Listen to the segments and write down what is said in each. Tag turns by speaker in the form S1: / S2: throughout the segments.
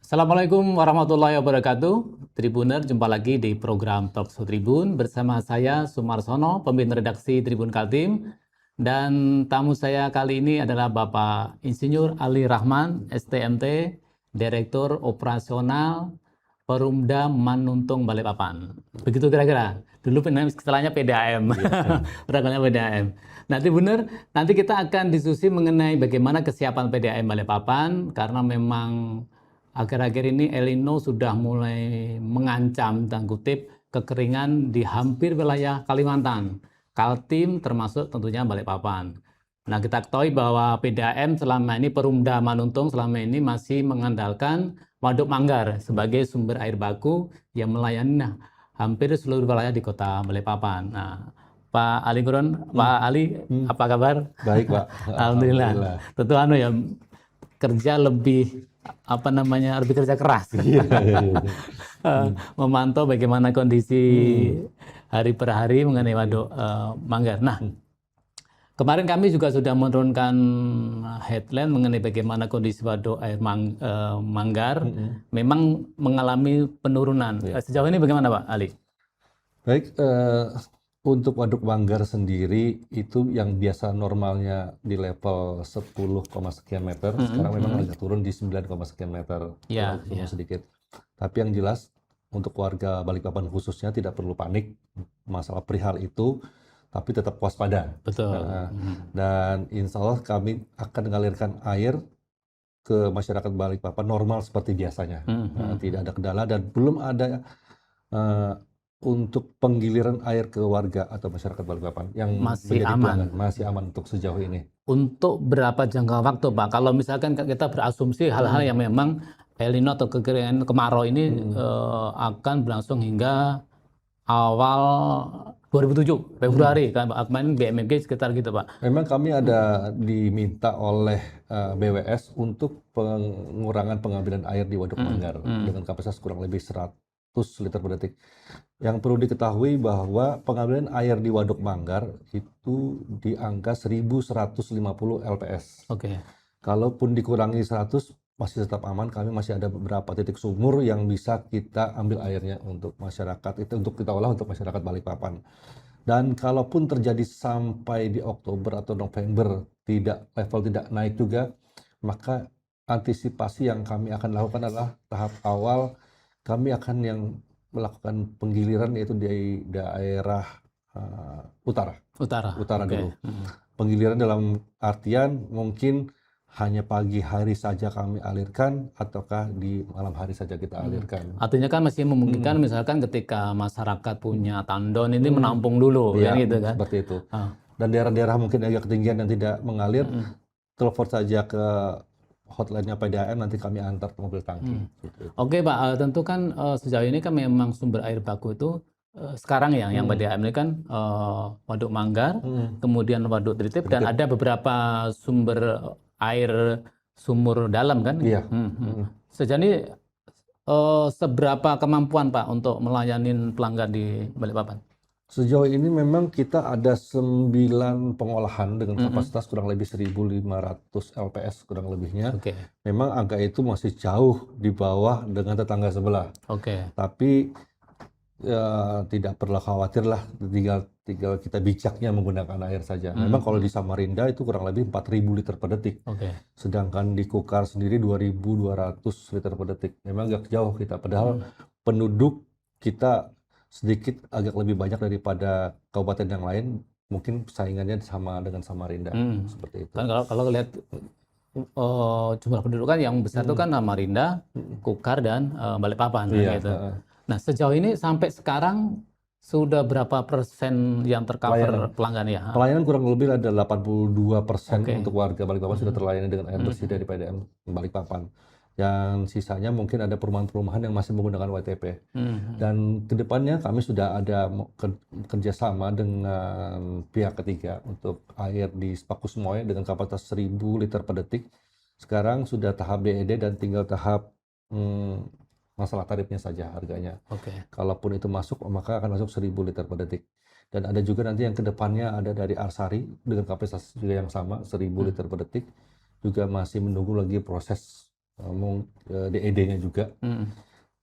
S1: Assalamualaikum warahmatullahi wabarakatuh. Tribuner, jumpa lagi di program Talkshow Tribun bersama saya Sumarsono, pemimpin redaksi Tribun Kaltim. Dan tamu saya kali ini adalah Bapak Insinyur Ali Rahman, STMT, Direktur Operasional Perumda Manuntung Balikpapan. Begitu kira-kira. Dulu istilahnya PDAM. Perangkatnya PDAM. Nah, Tribuner, nanti kita akan diskusi mengenai bagaimana kesiapan PDAM Balikpapan karena memang akhir-akhir ini El Nino sudah mulai mengancam tanda kutip kekeringan di hampir wilayah Kalimantan. Kaltim termasuk tentunya Balikpapan. Nah, kita ketahui bahwa PDAM selama ini, Perumda Manuntung selama ini masih mengandalkan Waduk Manggar sebagai sumber air baku yang melayani hampir seluruh wilayah di kota Balikpapan. Nah, Pak Ali Gurun, Pak Ali, apa kabar?
S2: Baik, Pak.
S1: Alhamdulillah. Tentu ya kerja lebih lebih kerja keras. Memantau bagaimana kondisi hari per hari mengenai Waduk Manggar. Nah, kemarin kami juga sudah menurunkan headline mengenai bagaimana kondisi Waduk air Manggar memang mengalami penurunan. Sejauh ini bagaimana, Pak Ali?
S2: Baik, untuk Waduk Manggar sendiri itu yang biasa normalnya di level 10, sekian meter, sekarang memang agak turun di 9, sekian meter, sedikit. Tapi yang jelas untuk warga Balikpapan khususnya tidak perlu panik masalah perihal itu, tapi tetap waspada.
S1: Betul.
S2: Dan insya Allah kami akan mengalirkan air ke masyarakat Balikpapan normal seperti biasanya. Tidak ada kendala dan belum ada untuk penggiliran air ke warga atau masyarakat Balikpapan yang
S1: masih
S2: menjadi
S1: aman.
S2: pelanggan, masih aman untuk sejauh ini.
S1: Untuk berapa jangka waktu, Pak? Kalau misalkan kita berasumsi hal-hal yang memang El Nino atau kekeringan kemarau ini akan berlangsung hingga awal 2007 Februari, kan kemarin BMG sekitar gitu, Pak.
S2: Memang kami ada diminta oleh BWS untuk pengurangan pengambilan air di Waduk Manggar dengan kapasitas kurang lebih 100 liter per detik. Yang perlu diketahui bahwa pengambilan air di Waduk Manggar itu di angka 1150 LPS.
S1: Oke.
S2: Kalaupun dikurangi 100 masih tetap aman, kami masih ada beberapa titik sumur yang bisa kita ambil airnya untuk masyarakat, itu untuk kita olah untuk masyarakat Balikpapan. Dan kalaupun terjadi sampai di Oktober atau November level tidak naik juga, maka antisipasi yang kami akan lakukan adalah tahap awal kami akan yang melakukan penggiliran yaitu di daerah utara dulu. Penggiliran dalam artian mungkin hanya pagi hari saja kami alirkan ataukah di malam hari saja kita alirkan.
S1: Artinya kan masih memungkinkan misalkan ketika masyarakat punya tandon ini menampung dulu,
S2: ya,
S1: gitu kan?
S2: Seperti itu. Dan daerah-daerah mungkin agak ketinggian yang tidak mengalir, telepon saja ke hotline-nya PDAM, nanti kami antar ke mobil tangki.
S1: Oke, Pak, tentu kan sejauh ini kan memang sumber air baku itu sekarang yang PDAM ini kan Waduk Manggar, kemudian Waduk Tritip, dan ada beberapa sumber air sumur dalam kan?
S2: Iya.
S1: Sejauh ini seberapa kemampuan, Pak, untuk melayani pelanggan di Balikpapan?
S2: Sejauh ini memang kita ada 9 pengolahan dengan kapasitas kurang lebih 1.500 LPS kurang lebihnya. Memang angka itu masih jauh di bawah dengan tetangga sebelah. Tapi tidak perlu khawatir lah, tinggal kita bijaknya menggunakan air saja. Memang kalau di Samarinda itu kurang lebih 4.000 liter per detik. Sedangkan di Kukar sendiri 2.200 liter per detik. Memang agak jauh kita, padahal penduduk kita sedikit agak lebih banyak daripada kabupaten yang lain, mungkin saingannya sama dengan Samarinda, seperti itu.
S1: Kan kalau lihat jumlah penduduk kan yang besar itu kan Samarinda, Kukar, dan Balikpapan. Gitu. Nah, sejauh ini sampai sekarang sudah berapa persen yang tercover pelanggan ya?
S2: Pelayanan kurang lebih ada 82% untuk warga Balikpapan sudah terlayani dengan air bersih dari PDAM Balikpapan. Yang sisanya mungkin ada perumahan-perumahan yang masih menggunakan WTP. Dan kedepannya kami sudah ada kerjasama dengan pihak ketiga untuk air di Sepakusmoy dengan kapasitas 1.000 liter per detik. Sekarang sudah tahap DED dan tinggal tahap masalah tarifnya saja harganya. Kalaupun itu masuk, maka akan masuk 1.000 liter per detik. Dan ada juga nanti yang kedepannya ada dari Arsari dengan kapasitas juga yang sama 1.000 liter per detik. Juga masih menunggu lagi proses DED-nya juga.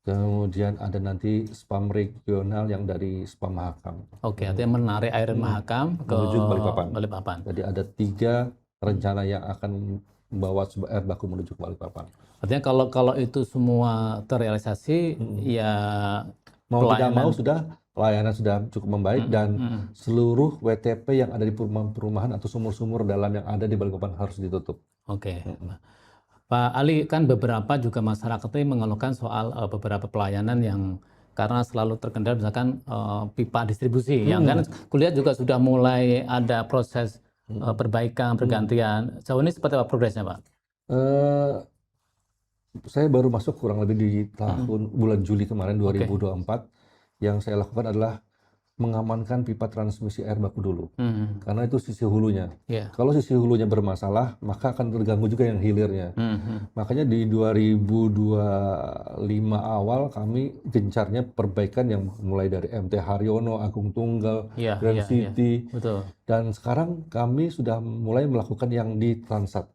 S2: Kemudian ada nanti spam regional yang dari spam Mahakam.
S1: Oke, artinya menarik air Mahakam ke
S2: menuju ke Balikpapan.
S1: Balikpapan.
S2: Jadi ada 3 rencana yang akan membawa sumber air baku menuju ke Balikpapan.
S1: Artinya kalau itu semua terrealisasi, ya
S2: mau tidak mau sudah pelayanan sudah cukup membaik dan seluruh WTP yang ada di perumahan atau sumur-sumur dalam yang ada di Balikpapan harus ditutup.
S1: Oke. Pak Ali, kan beberapa juga masyarakat ini mengeluhkan soal beberapa pelayanan yang karena selalu terkendala, misalkan pipa distribusi, yang kan kulihat juga sudah mulai ada proses perbaikan, pergantian. Sejauh ini seperti apa progresnya, Pak?
S2: Saya baru masuk kurang lebih di bulan Juli kemarin 2024. Yang saya lakukan adalah mengamankan pipa transmisi air baku dulu, karena itu sisi hulunya. Kalau sisi hulunya bermasalah, maka akan terganggu juga yang hilirnya. Makanya di 2025 awal kami gencarnya perbaikan yang mulai dari MT Haryono, Agung Tunggal, Grand City, dan sekarang kami sudah mulai melakukan yang di Transat.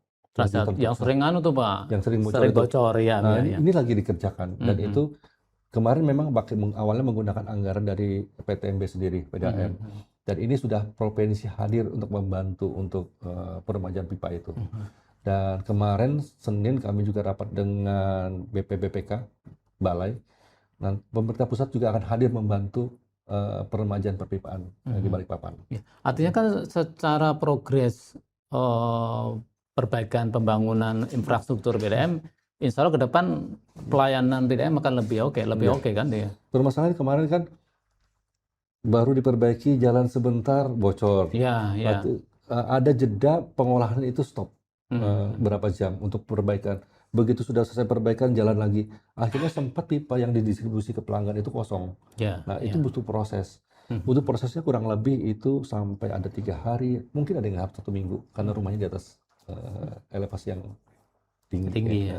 S1: Yang sering tuh Pak,
S2: yang sering
S1: bocor, ya.
S2: Nah, ini lagi dikerjakan dan itu kemarin memang awalnya menggunakan anggaran dari PTMB sendiri, PDAM. Dan ini sudah provinsi hadir untuk membantu untuk peremajaan pipa itu. Dan kemarin Senin kami juga rapat dengan BPBPK, Balai. Nah, pemerintah pusat juga akan hadir membantu peremajaan perpipaan di Balikpapan.
S1: Artinya kan secara progres perbaikan pembangunan infrastruktur PDAM, insya Allah ke depan pelayanan PDAM akan lebih oke kan dia.
S2: Permasalahan kemarin kan baru diperbaiki jalan sebentar bocor. Ada jeda pengolahan itu stop berapa jam untuk perbaikan. Begitu sudah selesai perbaikan jalan lagi. Akhirnya sempat pipa yang didistribusi ke pelanggan itu kosong. Itu butuh proses. Butuh prosesnya kurang lebih itu sampai ada 3 hari, mungkin ada yang 1 minggu karena rumahnya di atas elevasi yang tinggi.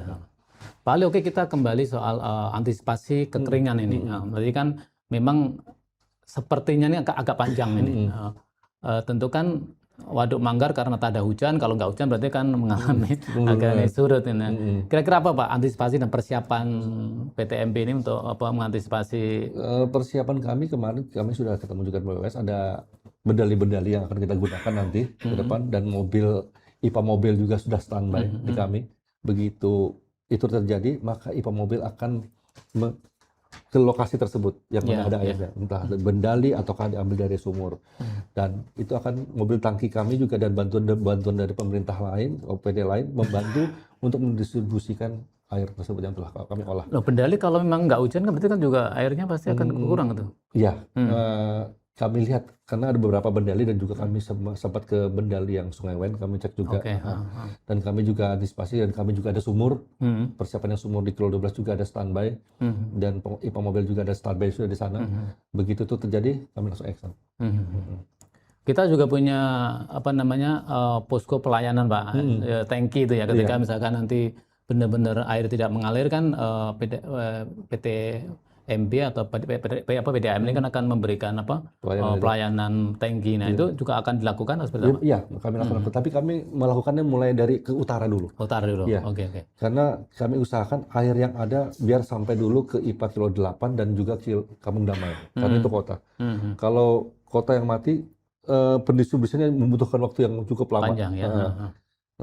S1: Pak Ali, oke, kita kembali soal antisipasi kekeringan ini. Berarti kan memang sepertinya ini agak panjang ini. Tentu kan Waduk Manggar karena tak ada hujan, kalau nggak hujan berarti kan mengalami agak surut ini. Kira-kira apa Pak antisipasi dan persiapan PTMB ini untuk mengantisipasi?
S2: Persiapan kami kemarin kami sudah ketemu juga BWS, ada bedali-bedali yang akan kita gunakan nanti ke depan, dan IPA mobil juga sudah standby di kami. Begitu itu terjadi, maka IPA mobil akan ke lokasi tersebut yang mana ada airnya, entah bendali ataukah diambil dari sumur. Dan itu akan mobil tangki kami juga dan bantuan dari pemerintah lain, OPD lain membantu untuk mendistribusikan air tersebut yang telah kami olah.
S1: Bendali kalau memang nggak hujan kan berarti kan juga airnya pasti akan kurang tuh.
S2: Iya. Kami lihat karena ada beberapa bendali dan juga kami sempat ke bendali yang Sungai Wen, kami cek juga. Dan kami juga antisipasi, dan kami juga ada sumur. Persiapannya sumur di Kilo 12 juga ada standby. Dan IPA mobil juga ada standby sudah di sana. Begitu itu terjadi, kami langsung action.
S1: Kita juga punya posko pelayanan Pak, tangki itu ya, ketika misalkan nanti benar-benar air tidak mengalir kan, PT MB atau PDAM ini kan akan memberikan pelayanan tangki. Nah, itu juga akan dilakukan seperti apa?
S2: Iya, kami lakukan. Tapi kami melakukannya mulai dari ke utara dulu.
S1: Ya.
S2: Oke. Karena kami usahakan air yang ada biar sampai dulu ke IPA Kilo 8 dan juga Kampung Damai. Karena itu kota. Kalau kota yang mati, pendistribusinya membutuhkan waktu yang cukup lama.
S1: Panjang ya.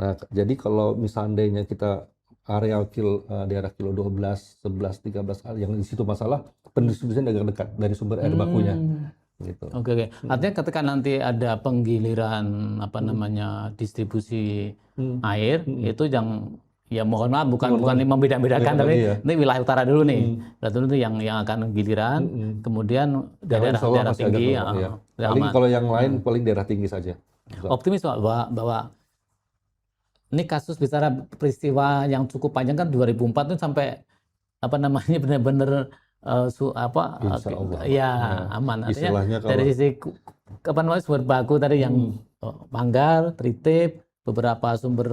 S2: Nah, jadi kalau misalnya kita area daerah Kilo 12, 11, 13 yang di situ masalah, pendistribusinya agak dekat dari sumber air bakunya. Gitu.
S1: Oke. Artinya ketika nanti ada penggiliran distribusi air, itu yang ya mohon maaf bukan membeda-bedakan, tapi ini wilayah utara dulu nih. Berarti itu yang akan giliran, kemudian daerah tinggi.
S2: Paling kalau yang lain paling daerah tinggi saja.
S1: Optimis bahwa ini kasus bicara peristiwa yang cukup panjang kan 2004 itu sampai benar-benar aman. Artinya dari sisi sumber baku tadi yang Manggar, Tritip, beberapa sumber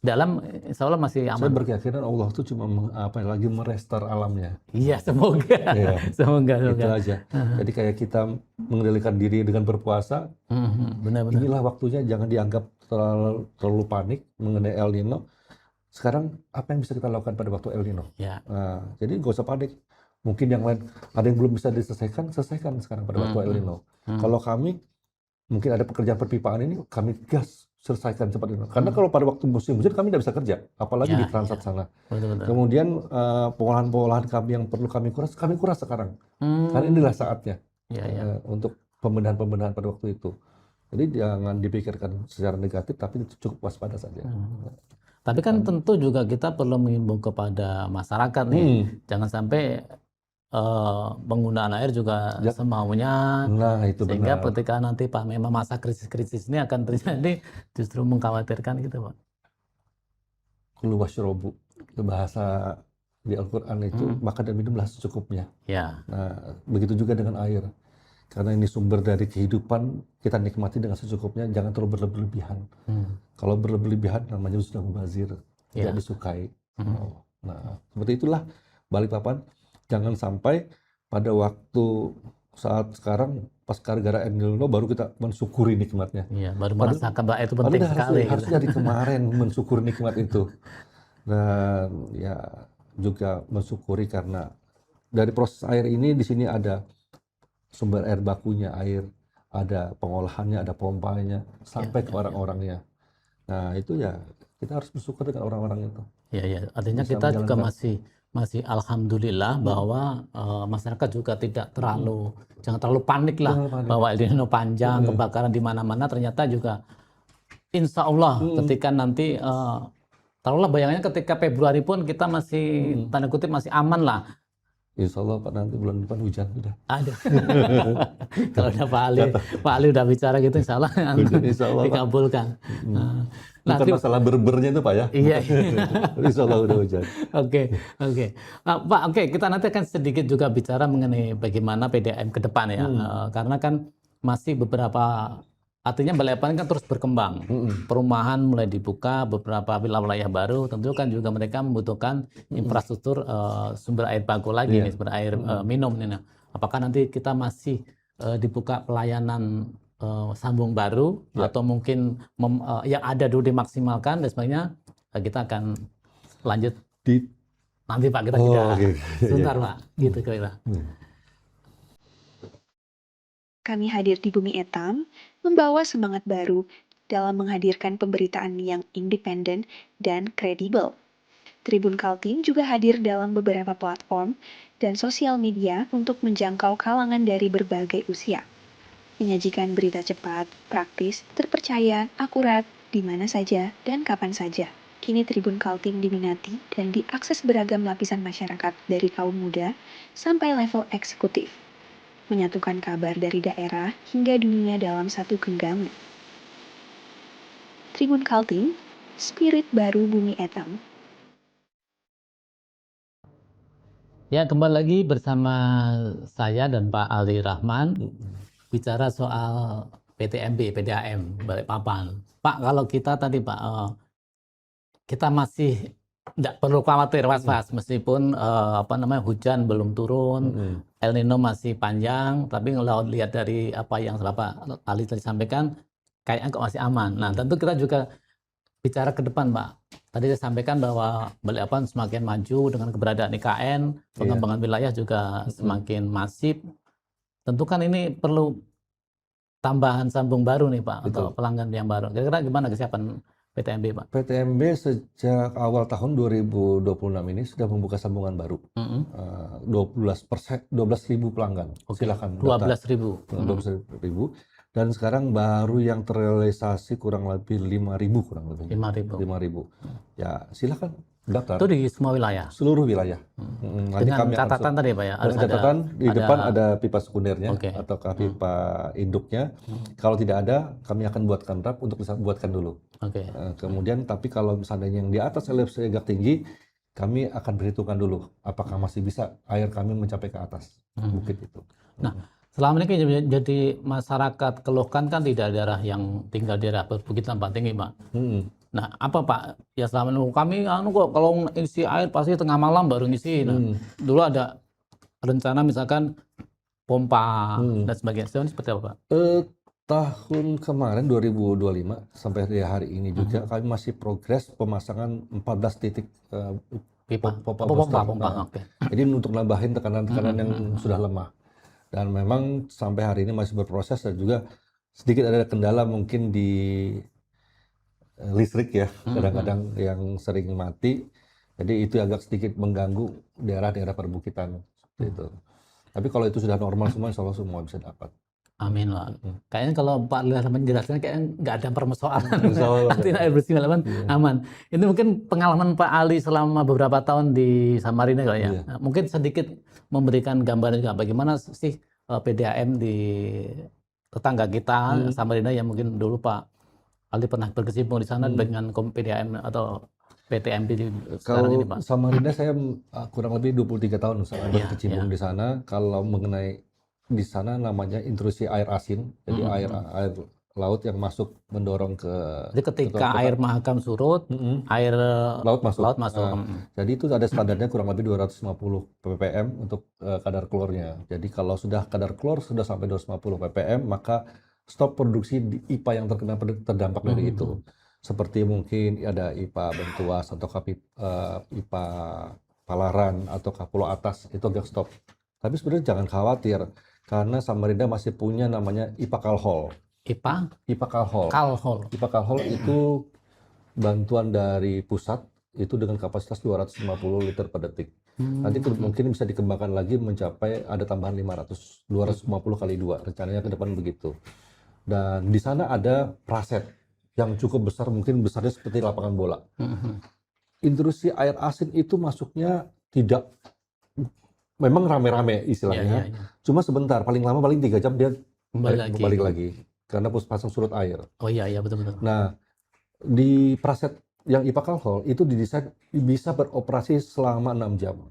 S1: dalam, insya Allah masih aman.
S2: Saya berkeyakinan Allah itu cuma lagi merestore alamnya.
S1: Iya, semoga. Semoga.
S2: Itu aja. Jadi kayak kita mengendalikan diri dengan berpuasa.
S1: Benar-benar.
S2: Inilah waktunya, jangan dianggap terlalu panik mengenai El Nino. sekarang apa yang bisa kita lakukan pada waktu El Nino?
S1: Ya.
S2: Nah, jadi nggak usah panik. Mungkin yang lain ada yang belum bisa diselesaikan, selesaikan sekarang pada waktu El Nino. Kalau kami mungkin ada pekerjaan perpipaan ini, kami gas selesaikan cepat ini. Karena kalau pada waktu musim hujan kami tidak bisa kerja, apalagi di Transat sana.
S1: Betul-betul.
S2: Kemudian pengolahan-pengolahan kami yang perlu kami kuras sekarang. Karena inilah saatnya untuk pembenahan-pembenahan pada waktu itu. Jadi jangan dipikirkan secara negatif, tapi cukup waspada saja.
S1: Tapi kan tentu juga kita perlu mengimbau kepada masyarakat nih, jangan sampai penggunaan air juga semaunya,
S2: Nah, itu
S1: sehingga
S2: benar.
S1: ketika nanti Pak memang masa krisis-krisis ini akan terjadi, justru mengkhawatirkan gitu Pak.
S2: Kulu washrobu, bahasa di Al-Quran itu makan dan minumlah secukupnya.
S1: Ya.
S2: Nah, begitu juga dengan air. Karena ini sumber dari kehidupan, kita nikmati dengan secukupnya, jangan terlalu berlebihan. Kalau berlebihan namanya sudah mubazir, tidak disukai. Nah, seperti itulah Balikpapan, jangan sampai pada waktu saat sekarang pas gara-gara El Nino baru kita mensyukuri nikmatnya.
S1: Iya, baru merasakan bahwa itu penting sekali.
S2: Harusnya dari kemarin mensyukuri nikmat itu. Dan ya juga mensyukuri karena dari proses air ini di sini ada sumber air bakunya, ada pengolahannya, ada pompanya, sampai ke orang-orangnya. Nah, itu ya kita harus bersyukur dengan orang-orang itu.
S1: Ya, artinya kita juga masih alhamdulillah bahwa masyarakat juga tidak jangan terlalu panik lah bahwa El Nino panjang, kebakaran di mana-mana. Ternyata juga insya Allah ketika nanti taruhlah bayangannya ketika Februari pun kita masih tanda kutip masih aman lah.
S2: Insya Allah Pak, nanti bulan depan hujan udah.
S1: Ada. Kalau udah Pak Ali udah bicara gitu, insya Allah dikabulkan.
S2: Bukan masalah berbernya itu Pak ya.
S1: Iya.
S2: Insya Allah udah hujan.
S1: Oke. Pak, kita nanti akan sedikit juga bicara mengenai bagaimana PDAM ke depan ya. Karena kan masih beberapa, artinya Balikpapan kan terus berkembang. Perumahan mulai dibuka, beberapa wilayah baru, tentu kan juga mereka membutuhkan infrastruktur sumber air baku lagi, nih, sumber air minum. Nih. Apakah nanti kita masih dibuka pelayanan sambung baru, atau mungkin yang ada dulu dimaksimalkan, dan sebagainya. Kita akan lanjut nanti Pak, kita tidak sebentar Pak, gitu kira-kira.
S3: Kami hadir di Bumi Etam, membawa semangat baru dalam menghadirkan pemberitaan yang independen dan kredibel. Tribun Kaltim juga hadir dalam beberapa platform dan sosial media untuk menjangkau kalangan dari berbagai usia. Menyajikan berita cepat, praktis, terpercaya, akurat, di mana saja dan kapan saja. Kini Tribun Kaltim diminati dan diakses beragam lapisan masyarakat dari kaum muda sampai level eksekutif. Menyatukan kabar dari daerah hingga dunia dalam satu genggaman. Tribun Kaltim, spirit baru Bumi Etam.
S1: Ya, kembali lagi bersama saya dan Pak Ali Rahman bicara soal PDAM Balikpapan. Pak, kalau kita tadi Pak, kita masih tidak perlu khawatir was-was meskipun hujan belum turun, El Nino masih panjang, tapi kalau lihat dari apa yang Pak Ali tadi sampaikan, kayaknya kok masih aman. Nah, tentu kita juga bicara ke depan, Pak. Tadi saya sampaikan bahwa Balikpapan semakin maju dengan keberadaan IKN, pengembangan wilayah juga semakin masif. Tentu kan ini perlu tambahan sambung baru nih Pak, untuk pelanggan yang baru. Kira-kira gimana kesiapan PTMB Pak?
S2: PTMB sejak awal tahun 2026 ini sudah membuka sambungan baru. 12.000 pelanggan. Silakan
S1: 12.000.
S2: 12.000. Dan sekarang baru yang terrealisasi kurang lebih 5.000 kurang lebih. 5.000. Ya, silakan daftar.
S1: Itu di semua wilayah?
S2: Seluruh wilayah.
S1: Nanti dengan catatan tadi Pak ya?
S2: Dengan catatan di depan ada pipa sekundernya ataukah pipa induknya. Kalau tidak ada, kami akan buatkan rap untuk bisa buatkan dulu. Kemudian tapi kalau misalnya yang di atas elevasi agak tinggi, kami akan perhitungkan dulu apakah masih bisa air kami mencapai ke atas bukit itu.
S1: Nah, selama ini jadi masyarakat keluhkan kan tidak daerah yang tinggal di daerah perbukitan Pak tinggi Pak. Nah, apa Pak? Ya selama ini kami kok kalau isi air pasti tengah malam baru ngisi. Nah, dulu ada rencana misalkan pompa dan sebagainya. Seperti apa Pak?
S2: Tahun kemarin 2025 sampai hari ini juga kami masih progres pemasangan 14 titik
S1: Pipa,
S2: pompa
S1: pompa,
S2: booster.
S1: oke.
S2: Jadi untuk nambahin tekanan-tekanan yang sudah lemah. Dan memang sampai hari ini masih berproses dan juga sedikit ada kendala mungkin di listrik ya, kadang-kadang yang sering mati. Jadi itu agak sedikit mengganggu daerah-daerah perbukitan seperti itu. Tapi kalau itu sudah normal semua, insya Allah semua bisa dapat.
S1: Amin lah. Kayaknya kalau Pak Lurah menjelaskan kayaknya nggak ada permasalahan.
S2: Insya Allah.
S1: Artinya air bersih Malaban aman. Itu mungkin pengalaman Pak Ali selama beberapa tahun di Samarinda kali ya. Mungkin sedikit memberikan gambaran juga bagaimana sih PDAM di tetangga kita Samarinda yang mungkin dulu Pak Ali pernah berkecimpung di sana dengan PDAM atau PTMP di sekarang ini Pak.
S2: Kalau Samarinda saya kurang lebih 23 tahun berkecimpung di sana. Kalau mengenai di sana namanya intrusi air asin, jadi air laut yang masuk mendorong ke.
S1: Jadi ketika air Mahakam surut, air
S2: laut masuk.
S1: Jadi
S2: itu ada standarnya kurang lebih 250 ppm untuk kadar klornya. Jadi kalau sudah kadar klor sudah sampai 250 ppm, maka stop produksi di IPA yang terdampak dari itu. Seperti mungkin ada IPA Bentuas atau IPA Palaran atau Pulau Atas, itu agak stop. Tapi sebenarnya jangan khawatir. Karena Samarinda masih punya namanya IPA Kalhol. IPA Kalhol. IPA Kalhol itu bantuan dari pusat itu dengan kapasitas 250 liter per detik. Nanti mungkin bisa dikembangkan lagi mencapai ada tambahan 250 kali 2. Rencananya ke depan begitu. Dan di sana ada praset yang cukup besar, mungkin besarnya seperti lapangan bola. Intrusi air asin itu masuknya tidak memang rame-rame istilahnya, cuma sebentar, paling lama paling 3 jam dia balik lagi, karena pasang surut air.
S1: Oh iya betul.
S2: Nah, di praset yang IPA Kalhol itu didesain bisa beroperasi selama 6 jam.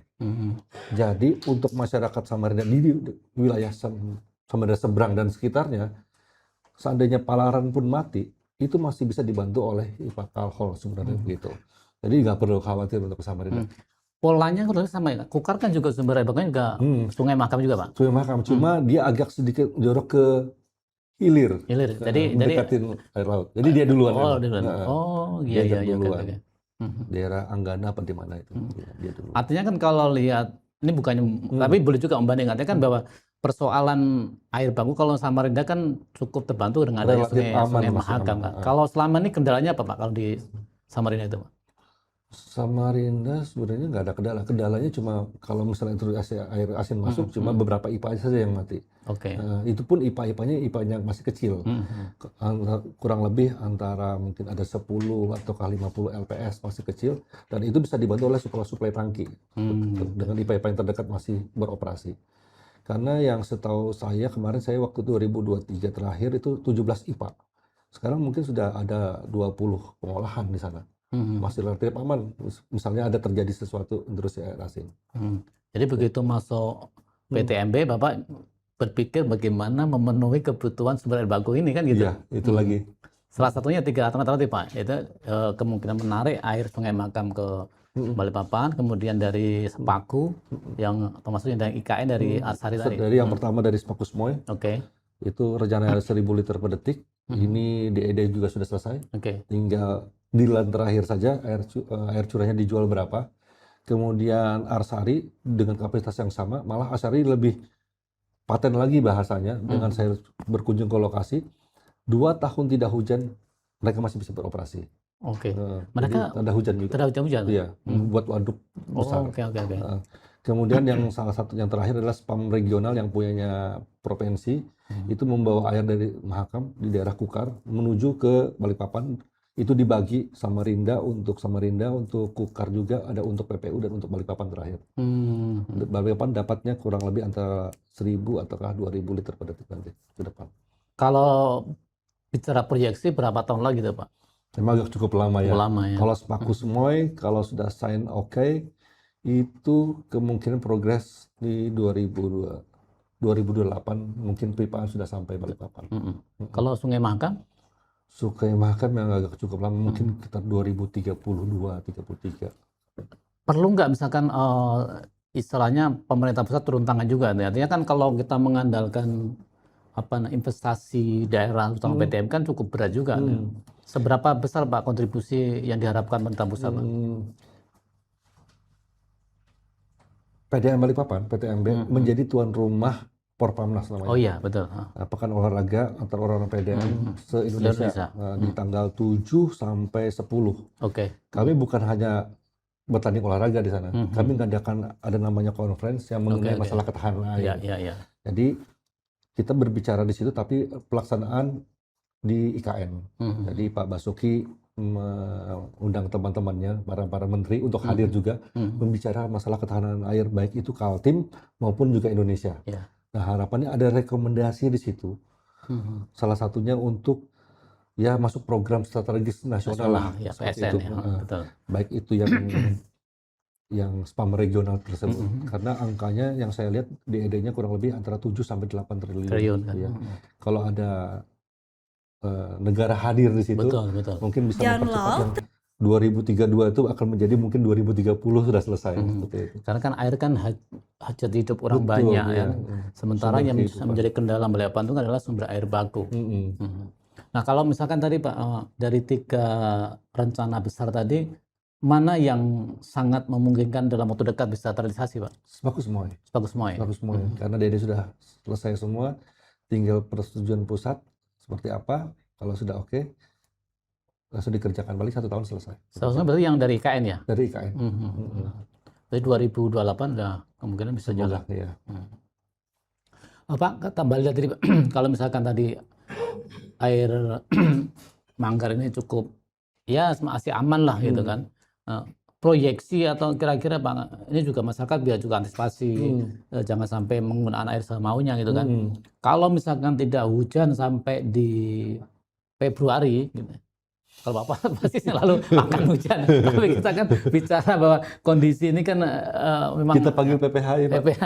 S2: Jadi untuk masyarakat Samarinda di wilayah Samarinda seberang dan sekitarnya, seandainya Palaran pun mati, itu masih bisa dibantu oleh IPA Kalhol sebenarnya begitu. Jadi nggak perlu khawatir untuk Samarinda.
S1: Polanya kurang sama ya. Kukar kan juga sumber air bakunya juga Sungai Mahakam juga Pak.
S2: Sungai Mahakam, cuma dia agak sedikit jorok ke hilir.
S1: Jadi
S2: mendekatin air laut. Jadi dia duluan.
S1: Iya.
S2: Daerah Anggana apa di mana itu? Dia duluan.
S1: Artinya kan kalau lihat ini bukannya tapi boleh juga membandingkan kan bahwa persoalan air baku kalau Samarinda kan cukup terbantu dengan adanya Sungai Mahakam. Kalau selama ini kendalanya apa Pak kalau di Samarinda itu Pak?
S2: Samarinda sebenarnya nggak ada kendala. Kendalanya cuma kalau misalnya intrusi air asin masuk, cuma beberapa IPA saja yang mati. Itu pun IPA-IPA-nya IPA-nya masih kecil. Kurang lebih antara mungkin ada 10 atau 50 LPS masih kecil. Dan itu bisa dibantu oleh suplai tangki. Dengan IPA-IPA yang terdekat masih beroperasi. Karena yang setahu saya kemarin saya waktu 2023 terakhir itu 17 IPA. Sekarang mungkin sudah ada 20 pengolahan di sana. Masih relatif aman, misalnya ada terjadi sesuatu intrusi air asin.
S1: Jadi begitu masuk PTMB, Bapak berpikir bagaimana memenuhi kebutuhan sumber air baku ini kan gitu?
S2: Iya, itu lagi.
S1: Salah satunya 3 alternatif Pak, itu kemungkinan menarik air Sungai Mahakam ke Balikpapan, kemudian dari Sepaku, yang termasuk dari IKN dari Arsari tadi.
S2: Dari yang pertama dari Sepaku Semoy, itu rencana 1000 liter per detik. Ini DED juga sudah selesai. Tinggal dealan terakhir saja air curahnya dijual berapa. Kemudian Arsari dengan kapasitas yang sama, malah Arsari lebih paten lagi bahasanya dengan saya berkunjung ke lokasi. 2 tahun tidak hujan, mereka masih bisa beroperasi.
S1: Mereka
S2: ada hujan juga.
S1: Ada hujan.
S2: Iya, buat waduk besar. Kemudian yang salah satu yang terakhir adalah spam regional yang punyanya provinsi, itu membawa air dari Mahakam di daerah Kukar menuju ke Balikpapan. Itu dibagi Samarinda, untuk Kukar juga ada untuk PPU dan untuk Balikpapan terakhir. Balikpapan dapatnya kurang lebih antara 1000 ataukah 2000 liter per detik nanti ke depan.
S1: Kalau bicara proyeksi berapa tahun lagi tuh Pak?
S2: Memang agak cukup lama ya. Kalau Sepaku Semoy, kalau sudah sign itu kemungkinan progres di 2028 mungkin pipa sudah sampai Balikpapan.
S1: Kalau Sungai Mahakam?
S2: Sungai Mahakam yang agak cukup lama, mungkin sekitar 2032-33.
S1: Perlu nggak misalkan istilahnya pemerintah pusat turun tangan juga? Artinya kan kalau kita mengandalkan investasi daerah utama PTM kan cukup berat juga. Seberapa besar Pak kontribusi yang diharapkan pemerintah pusat, Pak?
S2: PDM Balikpapan, PTMB menjadi tuan rumah Porpamnas namanya.
S1: Oh iya, betul.
S2: Pekan olahraga antar orang-orang PDM se-Indonesia di tanggal 7 sampai 10. Kami bukan hanya bertanding olahraga di sana. Kami ngadakan ada namanya conference yang mengenai masalah ketahanan air. Jadi kita berbicara di situ, tapi pelaksanaan di IKN. Jadi Pak Basuki mengundang teman-temannya, para menteri untuk hadir juga membicarakan masalah ketahanan air, baik itu Kaltim maupun juga Indonesia. Nah, harapannya ada rekomendasi di situ. Salah satunya untuk ya masuk program strategis nasional
S1: ya,
S2: seperti
S1: PSN,
S2: itu.
S1: betul.
S2: Baik itu yang spam regional tersebut. Karena angkanya yang saya lihat DED-nya kurang lebih antara 7 sampai 8 triliun.
S1: Kan?
S2: Ya. Kalau ada negara hadir di situ,
S1: betul.
S2: mungkin bisa mempercepat yang 2032 itu akan menjadi mungkin 2030 sudah selesai. Seperti itu.
S1: Karena kan air kan hajat hidup orang banyak ya. Sementara yang menjadi kendala Balikpapan itu adalah sumber air baku. Nah, kalau misalkan tadi Pak, dari 3 rencana besar tadi, mana yang sangat memungkinkan dalam waktu dekat bisa terrealisasi, Pak?
S2: Bagus semua.
S1: Bagus semua.
S2: Karena DD sudah selesai semua, tinggal persetujuan pusat seperti apa. Kalau sudah oke, langsung dikerjakan balik 1 tahun selesai.
S1: Seharusnya berarti yang dari IKN ya?
S2: Dari IKN.
S1: Jadi 2028 udah kemungkinan bisa jalan.
S2: Ya.
S1: Pak, kembali tadi kalau misalkan tadi air Manggar ini cukup ya masih aman lah gitu kan. Proyeksi atau kira-kira Pak, ini juga masyarakat biar juga antisipasi jangan sampai menggunakan air semaunya gitu kan. Kalau misalkan tidak hujan sampai di Februari gitu. Kalau Bapak pasti selalu akan hujan. Tapi kita kan bicara bahwa kondisi ini kan memang
S2: kita panggil PPH ya, Pak.
S1: PPH,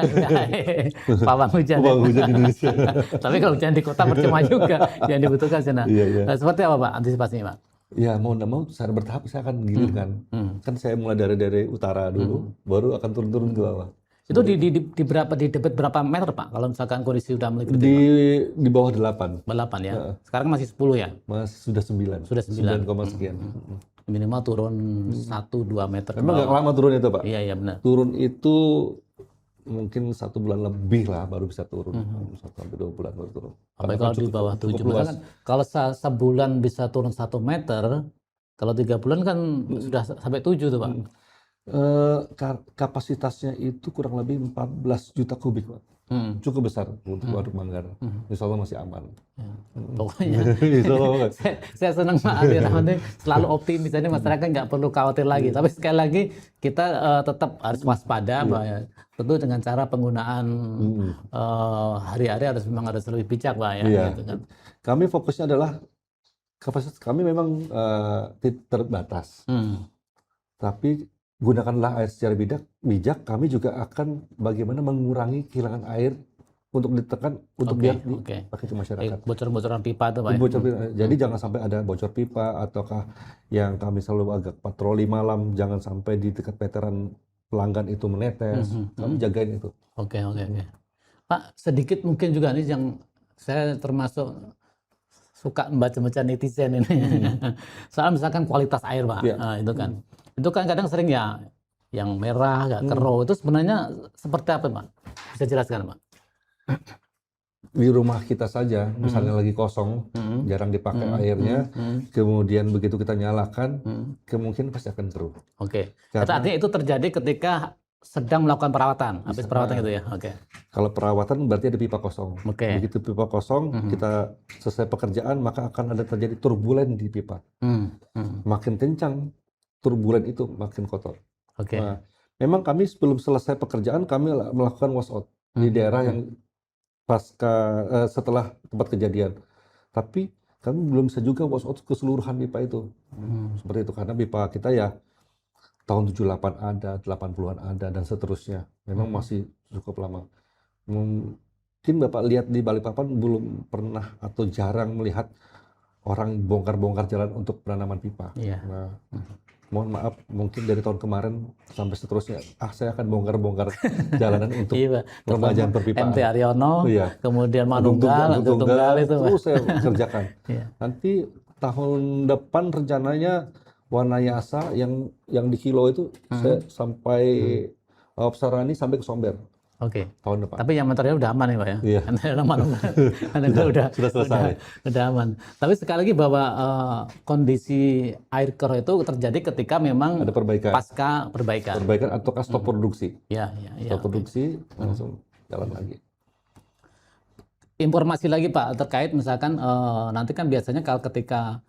S1: pawang hujan.
S2: Pawang hujan di Indonesia.
S1: Tapi kalau hujan di kota percuma juga yang dibutuhkan sana. Seperti apa Pak antisipasinya, Pak?
S2: Ya mau nggak mau secara bertahap saya akan gilirkan. Kan saya mulai dari utara dulu, baru akan turun-turun ke bawah.
S1: Itu di debit berapa meter Pak? Kalau misalkan kondisi sudah mulai kritis,
S2: di bawah 8.
S1: 8 ya. Sekarang masih 10 ya?
S2: Sudah 9.
S1: Sudah 9.
S2: 9, sekian.
S1: Minimal turun 1-2 meter.
S2: Memang nggak lama turun itu Pak?
S1: Iya benar.
S2: Turun itu mungkin 1 bulan lebih lah baru bisa turun. 1 sampai 2 bulan baru turun.
S1: Apalagi kalau di bawah 7 kan, kalau sebulan bisa turun 1 meter, kalau 3 bulan kan sudah sampai 7 tuh Pak.
S2: Kapasitasnya itu kurang lebih 14 juta kubik Pak. Cukup besar untuk Waduk Manggar. Insya Allah masih aman.
S1: Pokoknya saya senang Pak Andi Rahman selalu optimis. Jadi masyarakat nggak perlu khawatir lagi. Tapi sekali lagi kita tetap harus waspada, Pak. Tentu dengan cara penggunaan hari-hari memang harus lebih bijak Pak ya. Gitu kan.
S2: Kami fokusnya adalah kapasitas kami memang terbatas. Tapi gunakanlah air secara bijak, kami juga akan bagaimana mengurangi kehilangan air untuk ditekan untuk biar dipakai ke masyarakat.
S1: Bocor-bocoran pipa itu Pak.
S2: Jadi jangan sampai ada bocor pipa ataukah yang kami selalu agak patroli malam, jangan sampai di dekat veteran pelanggan itu menetes. Kami jagain itu.
S1: Oke. Pak, sedikit mungkin juga nih yang saya termasuk suka membaca netizen ini. Soal misalkan kualitas air Pak, itu kan. Itu kan kadang sering ya yang merah, agak keruh. Itu sebenarnya seperti apa Pak? Bisa jelaskan Pak?
S2: Di rumah kita saja, misalnya lagi kosong, jarang dipakai airnya, kemudian begitu kita nyalakan, kemungkinan pasti akan keruh.
S1: Artinya itu terjadi ketika sedang melakukan perawatan, habis perawatan gitu ya.
S2: Kalau perawatan berarti ada pipa kosong. Begitu pipa kosong, kita selesai pekerjaan, maka akan ada terjadi turbulen di pipa. Makin kencang turbulen itu makin kotor. Nah, memang kami sebelum selesai pekerjaan kami melakukan wash out di daerah yang setelah tempat kejadian. Tapi kami belum bisa juga wash out keseluruhan pipa itu. Seperti itu karena pipa kita ya tahun 78 ada, 80-an ada dan seterusnya. Memang masih cukup lama. Mungkin Bapak lihat di Balikpapan belum pernah atau jarang melihat orang bongkar-bongkar jalan untuk penanaman pipa. Nah, mohon maaf mungkin dari tahun kemarin sampai seterusnya saya akan bongkar-bongkar jalanan untuk
S1: Iya,
S2: permajaan perpipaan.
S1: MT Haryono,
S2: Iya.
S1: kemudian Manunggal, Agung Tunggal itu Pak.
S2: terus saya kerjakan.
S1: Iya.
S2: Nanti tahun depan rencananya Wanayasa yang di Kilo itu saya sampai Apsarani sampai ke Somber
S1: Oke.
S2: tahun depan.
S1: Tapi yang material udah aman ya Pak ya?
S2: Iya.
S1: Material Manunggal udah
S2: selesai.
S1: udah aman. Tapi sekali lagi bahwa kondisi air keruh itu terjadi ketika memang
S2: Ada perbaikan.
S1: pasca perbaikan.
S2: Perbaikan atau stop produksi.
S1: Ya,
S2: Stop produksi langsung jalan lagi.
S1: Informasi lagi Pak terkait misalkan nanti kan biasanya kalau ketika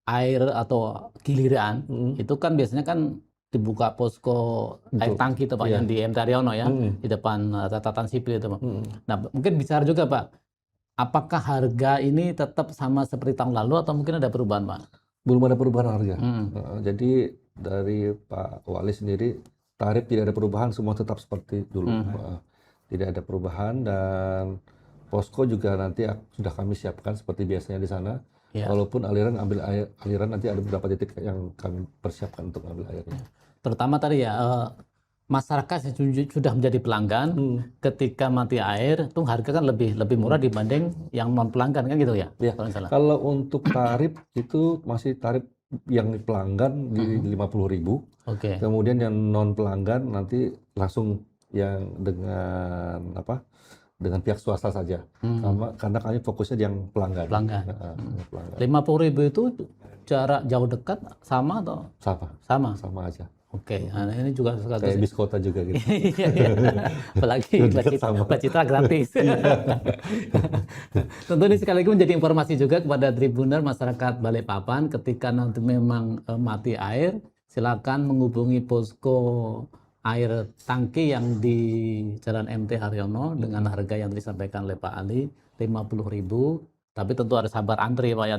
S1: air atau giliran itu kan biasanya kan dibuka posko air tangki itu Pak yang di MT Haryono ya di depan catatan sipil itu Pak. Nah mungkin bicara juga Pak, apakah harga ini tetap sama seperti tahun lalu atau mungkin ada perubahan Pak?
S2: Belum ada perubahan harga. Jadi dari Pak Wali sendiri tarif tidak ada perubahan, semua tetap seperti dulu. Tidak ada perubahan dan posko juga nanti sudah kami siapkan seperti biasanya di sana. Walaupun aliran nanti ada beberapa titik yang kami persiapkan untuk ambil airnya.
S1: Terutama tadi ya masyarakat yang sudah menjadi pelanggan ketika mati air itu harga kan lebih murah dibanding yang non pelanggan kan gitu ya? Kalau salah.
S2: Kalau untuk tarif itu masih tarif yang pelanggan di 50.000.
S1: Oke.
S2: Kemudian yang non pelanggan nanti langsung yang dengan dengan pihak swasta saja. Karena kami fokusnya di yang pelanggan.
S1: Pelanggan.
S2: Pelanggan.
S1: 50.000 itu jarak jauh dekat sama atau?
S2: Sama aja.
S1: Oke, nah ini juga
S2: kayak bis kota juga gitu.
S1: Iya. Apalagi Mbak Citra gratis. Tentu ini sekali lagi menjadi informasi juga kepada Tribuner masyarakat Balikpapan ketika nanti memang mati air, silakan menghubungi posko air tangki yang di Jalan MT Haryono dengan harga yang disampaikan oleh Pak Ali 50.000. Tapi tentu harus sabar antri Pak ya.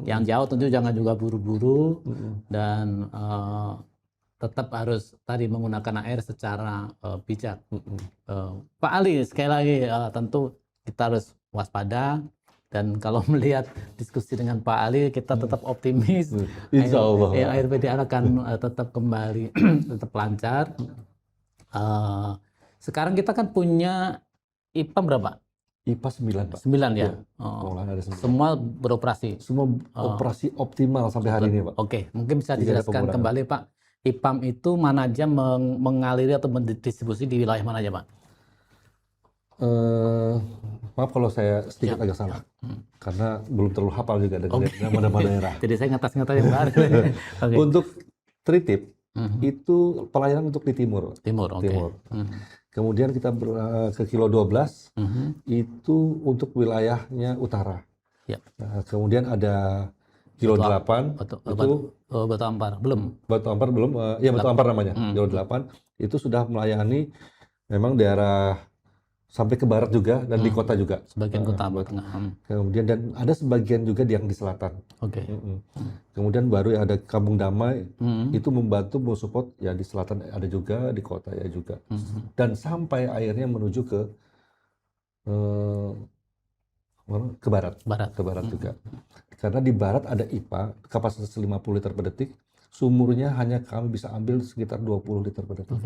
S1: Yang jauh tentu jangan juga buru-buru dan tetap harus tadi menggunakan air secara bijak. Pak Ali, sekali lagi tentu kita harus waspada dan kalau melihat diskusi dengan Pak Ali kita tetap optimis.
S2: Insya Allah.
S1: Air PDR akan tetap kembali, tetap lancar. Sekarang kita kan punya IPA berapa?
S2: IPA 9 Pak.
S1: 9 ya?
S2: Ada 9.
S1: Semua beroperasi?
S2: Semua operasi optimal sampai hari ini Pak.
S1: Oke, mungkin bisa dijelaskan kembali Pak. IPAM itu mana aja mengaliri atau mendistribusi di wilayah mana aja Pak?
S2: Maaf kalau saya sedikit agak salah, karena belum terlalu hafal juga dengan nama-nama daerah.
S1: Jadi saya ngetas-ngetas yang baru.
S2: Untuk Tritip itu pelayanan untuk di timur.
S1: Timur.
S2: Kemudian kita ke Kilo 12 itu untuk wilayahnya utara. Nah, kemudian ada Kilo 8 itu
S1: Batu Ampar belum.
S2: Batu Ampar belum, ya Batu Ampar namanya. Kilo 8 itu sudah melayani memang daerah sampai ke barat juga dan di kota juga.
S1: Sebagian kota tengah.
S2: Kemudian dan ada sebagian juga yang di selatan.
S1: Oke.
S2: Kemudian baru ada Kampung Damai itu membantu mensupport ya di selatan ada juga, di kota ya juga. Dan sampai akhirnya menuju ke barat. Ke barat juga. Karena di barat ada IPA kapasitas 50 liter per detik, sumurnya hanya kami bisa ambil sekitar 20 liter per detik.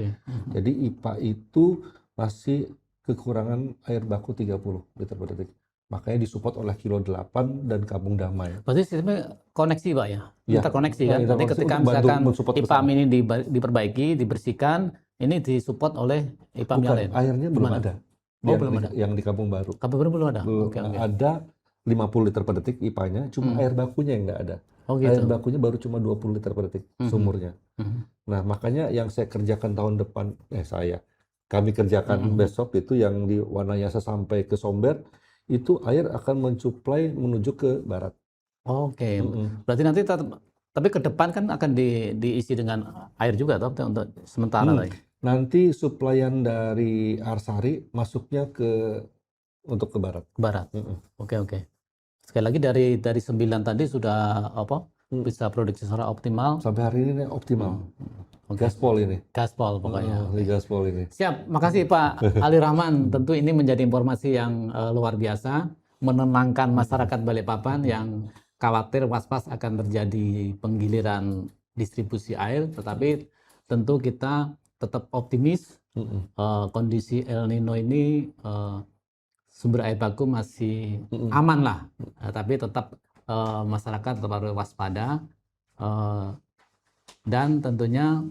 S2: Jadi IPA itu masih kekurangan air baku 30 liter per detik. Makanya disupport oleh Kilo 8 dan Kampung Damai.
S1: Berarti sistemnya koneksi Pak ya? Interkoneksi kan? Nanti ketika
S2: untuk
S1: misalkan IPAM ini diperbaiki, dibersihkan, ini disupport oleh IPAM yang lain?
S2: Airnya belum ada.
S1: Belum ada?
S2: Yang di Kampung Baru.
S1: Kampung Baru belum ada?
S2: Ada 50 liter per detik IPA-nya, cuma air bakunya yang nggak ada. Air bakunya baru cuma 20 liter per detik sumurnya. Nah makanya yang saya kerjakan tahun depan, kami kerjakan besok itu yang di Wanayasa sampai ke Somber, itu air akan mensuplai menuju ke barat.
S1: Berarti nanti tapi ke depan kan akan diisi dengan air juga toh untuk sementara lagi.
S2: Nanti suplaian dari Arsari masuknya untuk ke barat.
S1: Ke barat. Oke. Sekali lagi dari 9 tadi sudah bisa produksi secara optimal.
S2: Sampai hari ini optimal. Gaspol ini.
S1: Gaspol pokoknya.
S2: Gaspol ini.
S1: Siap, makasih Pak Ali Rahman. Tentu ini menjadi informasi yang luar biasa, menenangkan masyarakat Balikpapan yang khawatir was-was akan terjadi penggiliran distribusi air, tetapi tentu kita tetap optimis. Kondisi El Nino ini sumber air baku masih aman lah, tapi tetap masyarakat tetap harus waspada, dan tentunya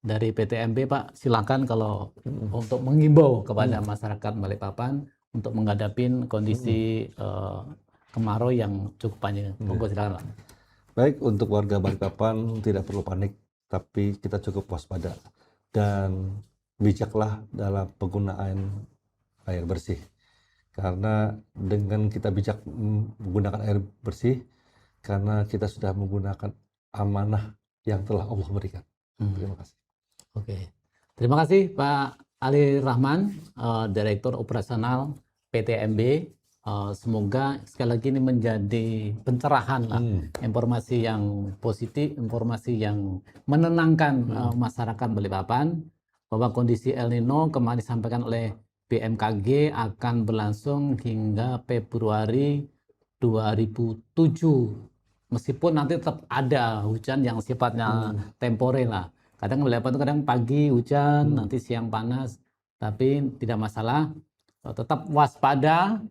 S1: dari PTMB Pak silakan kalau untuk mengimbau kepada masyarakat Balikpapan untuk menghadapi kondisi kemarau yang cukup panjang. Monggo silakan Pak.
S2: Baik, untuk warga Balikpapan tidak perlu panik, tapi kita cukup waspada dan bijaklah dalam penggunaan air bersih. Karena dengan kita bijak menggunakan air bersih, karena kita sudah menggunakan amanah yang telah Allah berikan. Terima kasih.
S1: Oke, terima kasih Pak Ali Rahman, Direktur Operasional PTMB. Semoga sekali lagi ini menjadi pencerahan lah, informasi yang positif, informasi yang menenangkan masyarakat Balikpapan bahwa kondisi El Nino kemarin disampaikan oleh BMKG akan berlangsung hingga Februari 2007. Meskipun nanti tetap ada hujan yang sifatnya temporer lah. Kadang Balikpapan itu kadang pagi hujan, nanti siang panas, tapi tidak masalah. Tetap waspada,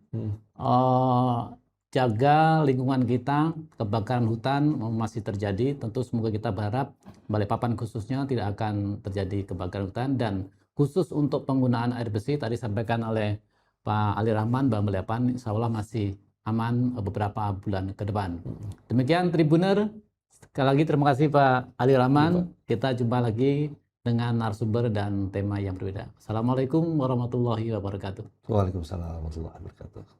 S1: jaga lingkungan kita, kebakaran hutan masih terjadi. Tentu semoga kita berharap Balikpapan khususnya tidak akan terjadi kebakaran hutan, dan khusus untuk penggunaan air bersih tadi sampaikan oleh Pak Ali Rahman bahwa Balikpapan insya Allah masih aman beberapa bulan ke depan. Demikian Tribuner, sekali lagi terima kasih Pak Ali Rahman. Kita jumpa lagi dengan narasumber dan tema yang berbeda. Assalamualaikum warahmatullahi wabarakatuh.
S2: Waalaikumsalam warahmatullahi wabarakatuh.